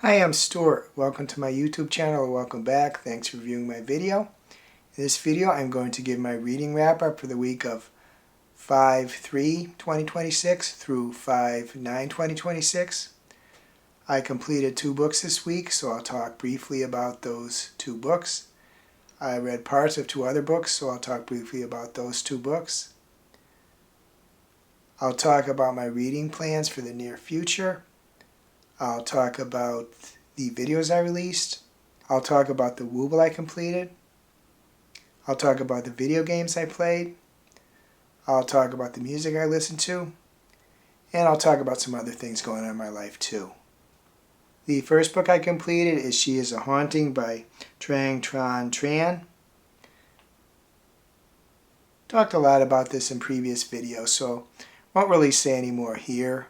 Hi, I'm Stuart. Welcome to my YouTube channel. Welcome back. Thanks for viewing my video. In this video, I'm going to give my reading wrap-up for the week of 5/3/2026 through 5/9/2026. I completed 2 books this week, so I'll talk briefly about those 2 books. I read parts of 2 other books, so I'll talk briefly about those 2 books. I'll talk about my reading plans for the near future. I'll talk about the videos I released. I'll talk about the Wobble I completed. I'll talk about the video games I played. I'll talk about the music I listened to. And I'll talk about some other things going on in my life too. The first book I completed is She is a Haunting by Trang, Tran. Talked a lot about this in previous videos, so won't really say any more here.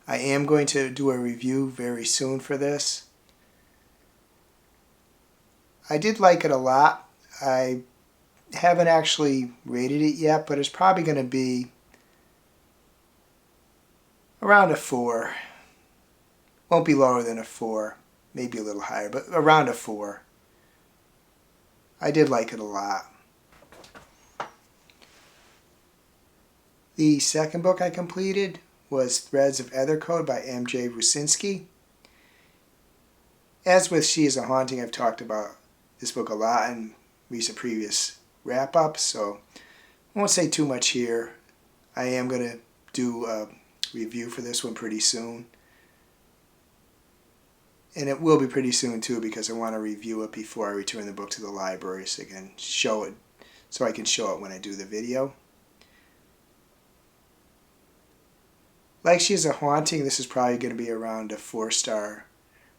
I am going to do a review very soon for this. I did like it a lot. I haven't actually rated it yet, but it's probably going to be around a 4. Won't be lower than a 4, maybe a little higher, but around a 4. I did like it a lot. The second book I completed was Threads of Aethercode by M.J. Rucinski. As with She is a Haunting, I've talked about this book a lot in recent previous wrap-ups, so I won't say too much here. I am going to do a review for this one pretty soon. And it will be pretty soon too, because I want to review it before I return the book to the library so I can show it when I do the video. Like She is a Haunting, this is probably going to be around a 4-star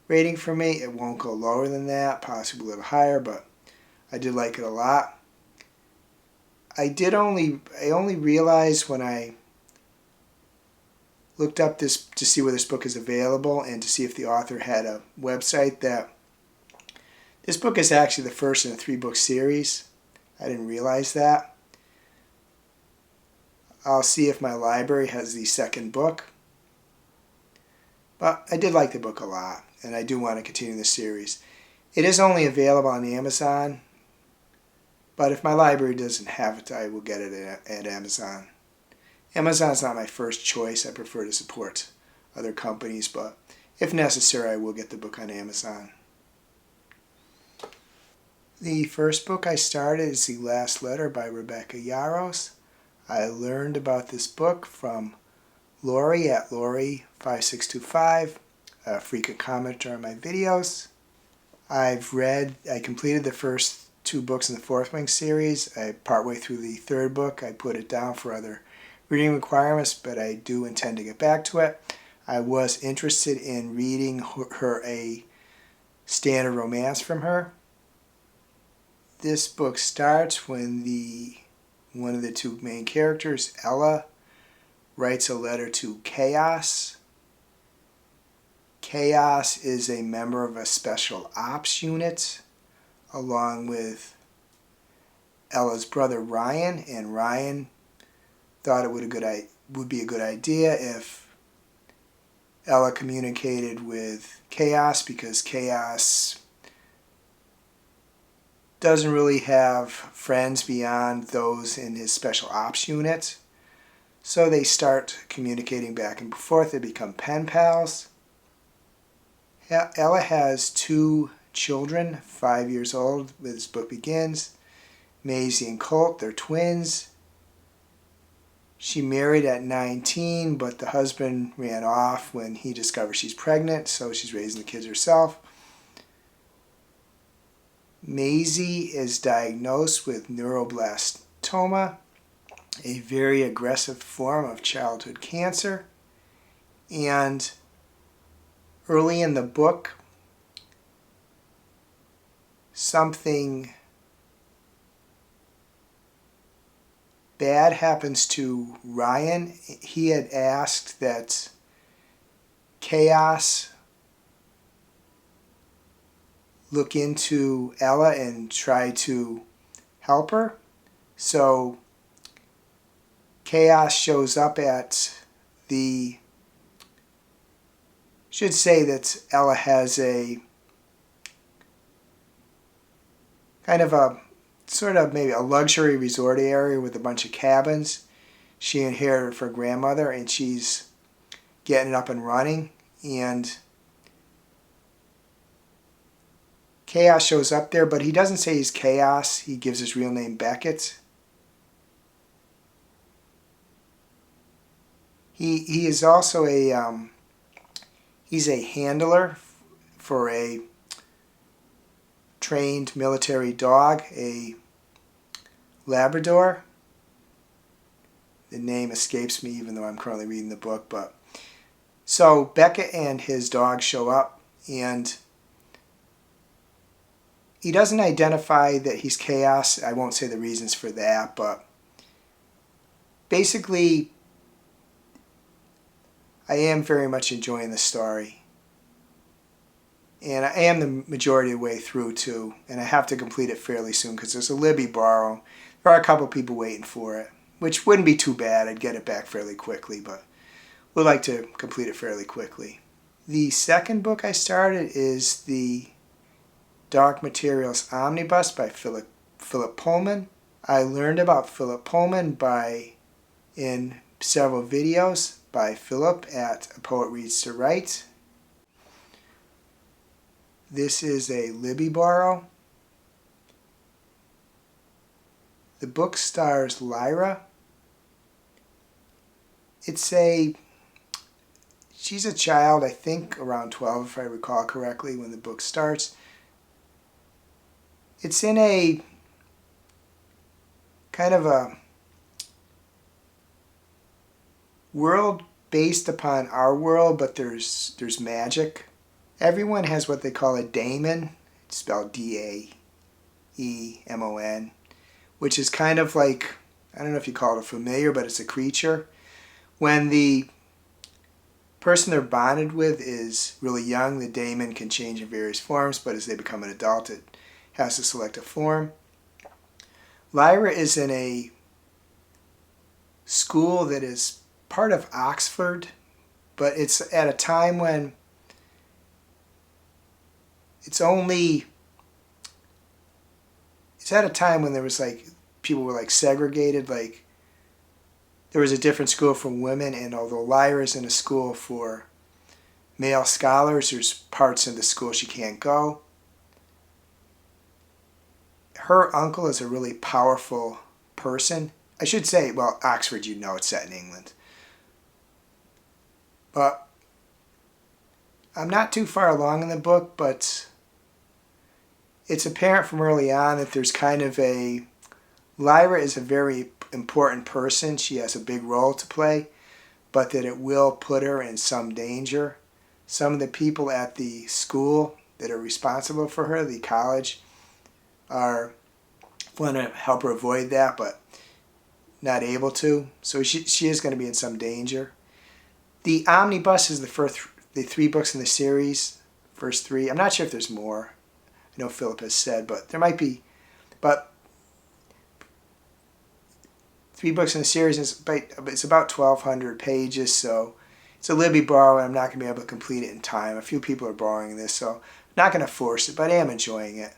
rating for me. It won't go lower than that, possibly a little higher, but I did like it a lot. I only realized when I looked up this to see where this book is available and to see if the author had a website that this book is actually the first in a 3-book series. I didn't realize that. I'll see if my library has the second book. But I did like the book a lot, and I do want to continue the series. It is only available on Amazon, but if my library doesn't have it, I will get it at Amazon. Amazon's not my first choice. I prefer to support other companies, but if necessary, I will get the book on Amazon. The first book I started is The Last Letter by Rebecca Yarros. I learned about this book from Laurie at Laurie5625, a frequent commenter on my videos. I completed the first 2 books in the Fourth Wing series. Partway through the 3rd book, I put it down for other reading requirements, but I do intend to get back to it. I was interested in reading her a standard romance from her. This book starts when one of the 2 main characters, Ella, writes a letter to Chaos. Chaos is a member of a special ops unit, along with Ella's brother Ryan, and Ryan thought it would be a good idea if Ella communicated with Chaos, because Chaos doesn't really have friends beyond those in his special ops unit. So they start communicating back and forth. They become pen pals. Ella has 2 children, 5 years old when this book begins. Maisie and Colt, they're twins. She married at 19, but the husband ran off when he discovered she's pregnant, so she's raising the kids herself. Maisie is diagnosed with neuroblastoma, a very aggressive form of childhood cancer. And early in the book, something bad happens to Ryan. He had asked that Chaos look into Ella and try to help her. So Chaos shows up at the Should say that Ella has a kind of a sort of maybe a luxury resort area with a bunch of cabins she inherited from her grandmother, and she's getting it up and running, and Chaos shows up there, but he doesn't say he's Chaos. He gives his real name Beckett. He is also he's a handler for a trained military dog, a Labrador. The name escapes me even though I'm currently reading the book. But so Beckett and his dog show up, and he doesn't identify that he's Chaos. I won't say the reasons for that, but basically I am very much enjoying the story. And I am the majority of the way through too, and I have to complete it fairly soon because there's a Libby borrow. There are a couple people waiting for it, which wouldn't be too bad. I'd get it back fairly quickly, but would like to complete it fairly quickly. The second book I started is the Dark Materials Omnibus by Phillip Pullman. I learned about Phillip Pullman in several videos by Phillip at A Poet Reads to Write. This is a Libby borrow. The book stars Lyra. She's a child, I think around 12 if I recall correctly when the book starts. It's in a kind of a world based upon our world, but there's magic. Everyone has what they call a daemon. It's spelled D-A-E-M-O-N, which is kind of like, I don't know if you call it a familiar, but it's a creature. When the person they're bonded with is really young, the daemon can change in various forms, but as they become an adult, it has to select a form. Lyra is in a school that is part of Oxford, but it's at a time when there was like people were like segregated, like there was a different school for women, and although Lyra's in a school for male scholars, there's parts of the school she can't go. Her uncle is a really powerful person. I should say, well, Oxford, you know, it's set in England. But I'm not too far along in the book, but it's apparent from early on that there's kind of Lyra is a very important person. She has a big role to play, but that it will put her in some danger. Some of the people at the school that are responsible for her, the college, want to help her avoid that, but not able to. So she is going to be in some danger. The Omnibus is the 3 books in the series, first 3. I'm not sure if there's more. I know Phillip has said, but there might be. But 3 books in the series, it's about 1,200 pages, so it's a Libby borrow, and I'm not going to be able to complete it in time. A few people are borrowing this, so I'm not going to force it, but I am enjoying it.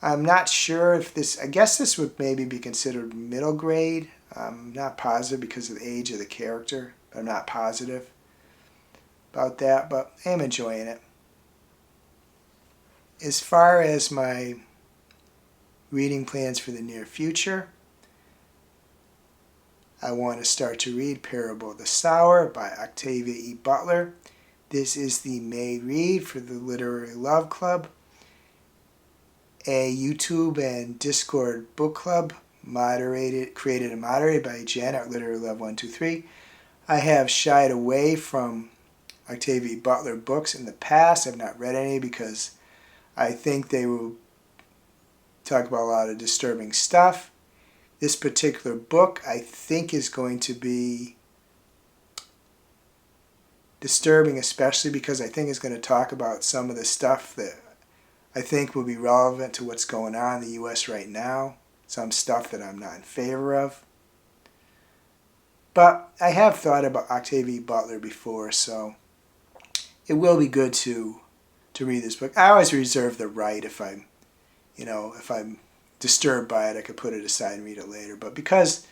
I'm not sure if I guess this would maybe be considered middle grade. I'm not positive because of the age of the character. I'm not positive about that, but I am enjoying it. As far as my reading plans for the near future, I want to start to read Parable of the Sower by Octavia E. Butler. This is the May read for the Literary Love Club, a YouTube and Discord book club created and moderated by Jen at Literary Love 123. I have shied away from Octavia E. Butler books in the past. I've not read any because I think they will talk about a lot of disturbing stuff. This particular book I think is going to be disturbing, especially because I think it's going to talk about some of the stuff that I think will be relevant to what's going on in the U.S. right now. Some stuff that I'm not in favor of. But I have thought about Octavia E. Butler before, so it will be good to read this book. I always reserve the right if I'm disturbed by it, I could put it aside and read it later. But because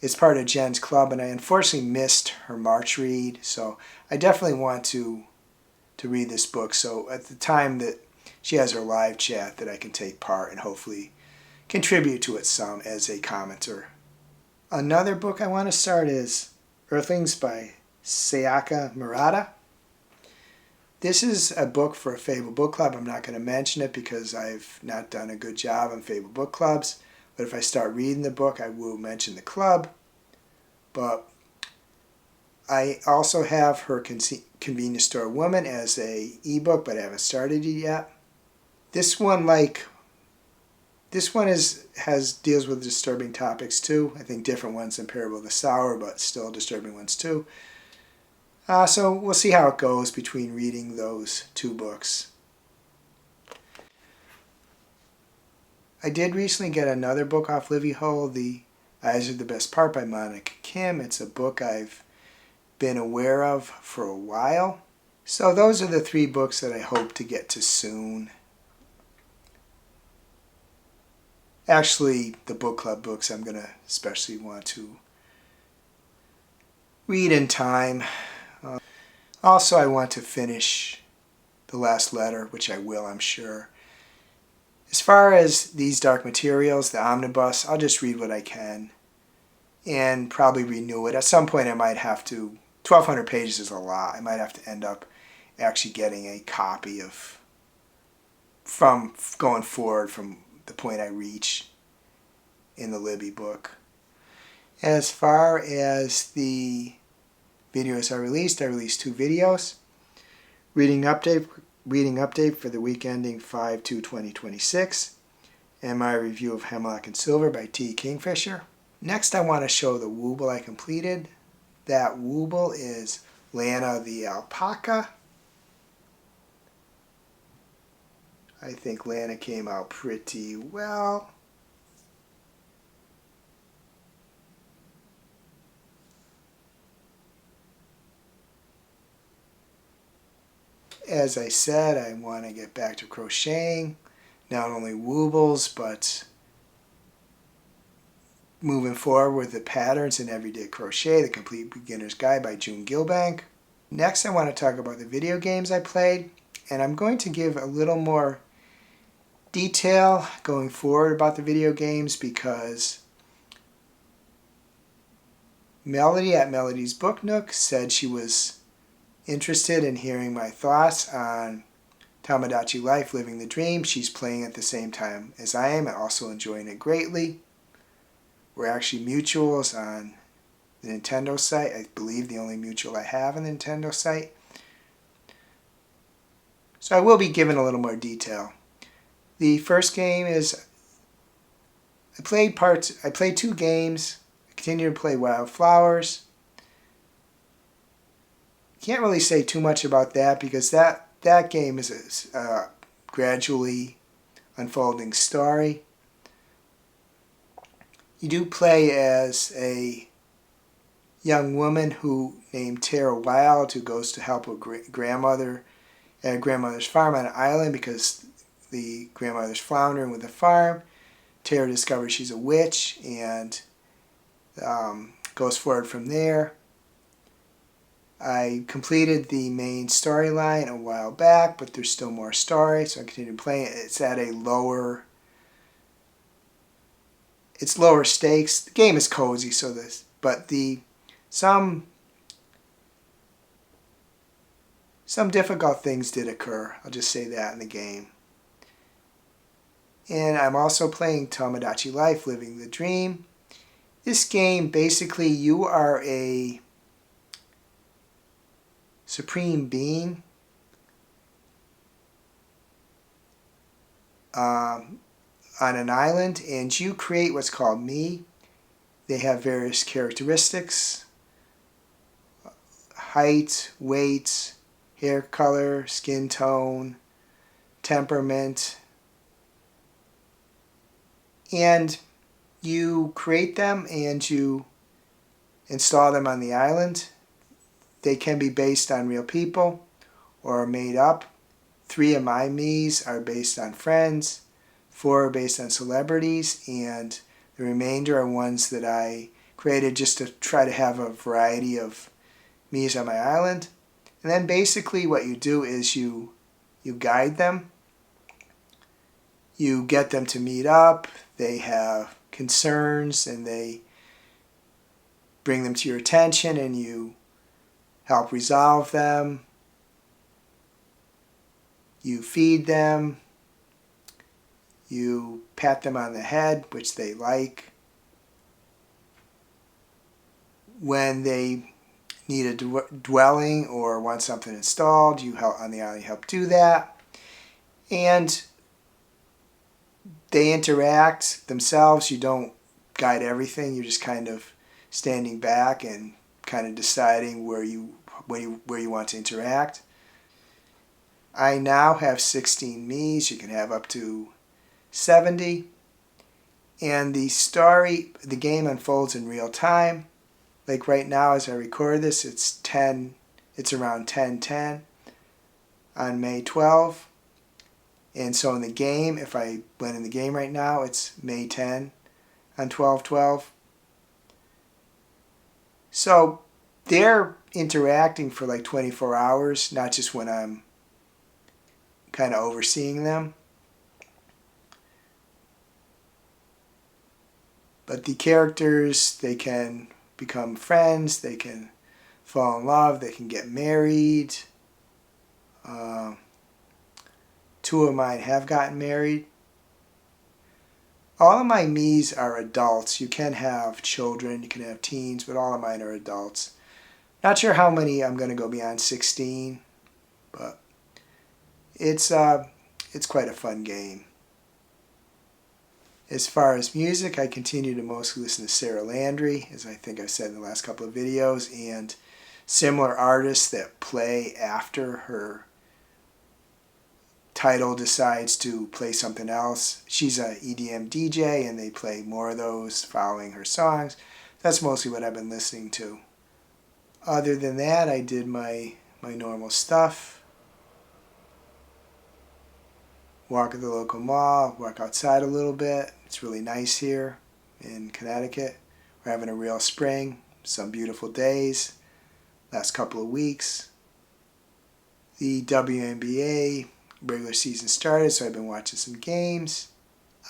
it's part of Jen's club, and I unfortunately missed her March read, so I definitely want to read this book. So at the time that she has her live chat, that I can take part and hopefully contribute to it some as a commenter. Another book I want to start is Earthlings by Sayaka Murata. This is a book for a Fable Book Club. I'm not going to mention it because I've not done a good job on Fable Book Clubs. But if I start reading the book, I will mention the club. But I also have her Convenience Store Woman as a ebook, but I haven't started it yet. This one deals with disturbing topics too. I think different ones than Parable of the Sower, but still disturbing ones too. So we'll see how it goes between reading those two books. I did recently get another book off Livy Hole, The Eyes Are the Best Part by Monica Kim. It's a book I've been aware of for a while. So those are the 3 books that I hope to get to soon. Actually, the book club books I'm going to especially want to read in time. Also, I want to finish The Last Letter, which I will, I'm sure. As far as these dark materials, the Omnibus, I'll just read what I can and probably renew it. At some point I might have to, 1,200 pages is a lot. I might have to end up actually getting a copy from going forward from the point I reach in the Libby book. As far as the videos I released 2 videos. Reading update for the week ending 5/2/2026, and my review of Hemlock and Silver by T. Kingfisher. Next, I want to show the Wobble I completed. That Wobble is Lana the Alpaca. I think Lana came out pretty well. As I said, I want to get back to crocheting. Not only wobbles, but moving forward with the patterns in Everyday Crochet, The Complete Beginner's Guide by June Gilbank. Next, I want to talk about the video games I played, and I'm going to give a little more detail going forward about the video games because Melodie at Melodie's Book Nook said she was interested in hearing my thoughts on Tomodachi Life, Living the Dream. She's playing at the same time as I am and also enjoying it greatly. We're actually mutuals on the Nintendo site. I believe the only mutual I have on the Nintendo site. So I will be giving a little more detail. The first game is I played 2 games. I continue to play Wildflowers. Can't really say too much about that because that game is a gradually unfolding story. You do play as a young woman named Tara Wild who goes to help her grandmother at grandmother's farm on an island because the grandmother's floundering with the farm. Tara discovers she's a witch and goes forward from there. I completed the main storyline a while back, but there's still more story, so I continue playing it. It's at a lower stakes. The game is cozy, but some difficult things did occur. I'll just say that in the game. And I'm also playing Tomodachi Life, Living the Dream. This game, basically, you are a supreme being on an island, and you create what's called me. They have various characteristics: height, weight, hair color, skin tone, temperament, and you create them and you install them on the island. They can be based on real people or are made up. 3 of my Miis are based on friends, 4 are based on celebrities, and the remainder are ones that I created just to try to have a variety of Miis on my island. And then basically what you do is you guide them. You get them to meet up. They have concerns and they bring them to your attention and you help resolve them. You feed them. You pat them on the head, which they like. When they need a dwelling or want something installed, you help on the island, help do that. And they interact themselves. You don't guide everything. You're just kind of standing back and kind of deciding where you want to interact. I now have 16 Miis. You can have up to 70. And the game unfolds in real time. Like right now as I record this, it's around 10:10 on May 12. And so in the game, if I went in the game right now, it's May 10 on 12/12. So they're interacting for like 24 hours, not just when I'm kind of overseeing them. But the characters, they can become friends, they can fall in love, they can get married. 2 of mine have gotten married. All of my Miis are adults. You can have children, you can have teens, but all of mine are adults. Not sure how many I'm going to go beyond 16, but it's quite a fun game. As far as music, I continue to mostly listen to Sarah Landry, as I think I've said in the last couple of videos, and similar artists that play after her title decides to play something else. She's a EDM DJ, and they play more of those following her songs. That's mostly what I've been listening to. Other than that, I did my normal stuff. Walk at the local mall, walk outside a little bit. It's really nice here in Connecticut. We're having a real spring, some beautiful days, last couple of weeks. The WNBA regular season started, so I've been watching some games.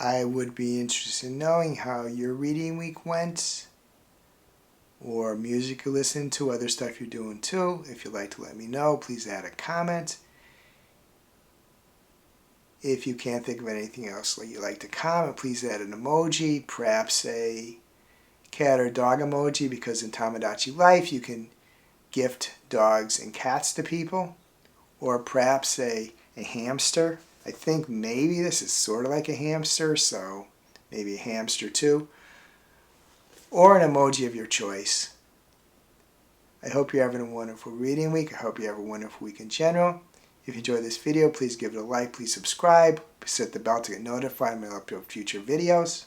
I would be interested in knowing how your reading week went, or music you listen to, other stuff you're doing too. If you'd like to let me know, please add a comment. If you can't think of anything else that you'd like to comment, please add an emoji, perhaps a cat or dog emoji, because in Tamagotchi Life you can gift dogs and cats to people. Or perhaps a hamster. I think maybe this is sort of like a hamster, so maybe a hamster too. Or an emoji of your choice. I hope you're having a wonderful reading week. I hope you have a wonderful week in general. If you enjoyed this video, please give it a like, please subscribe, set the bell to get notified when I upload future videos.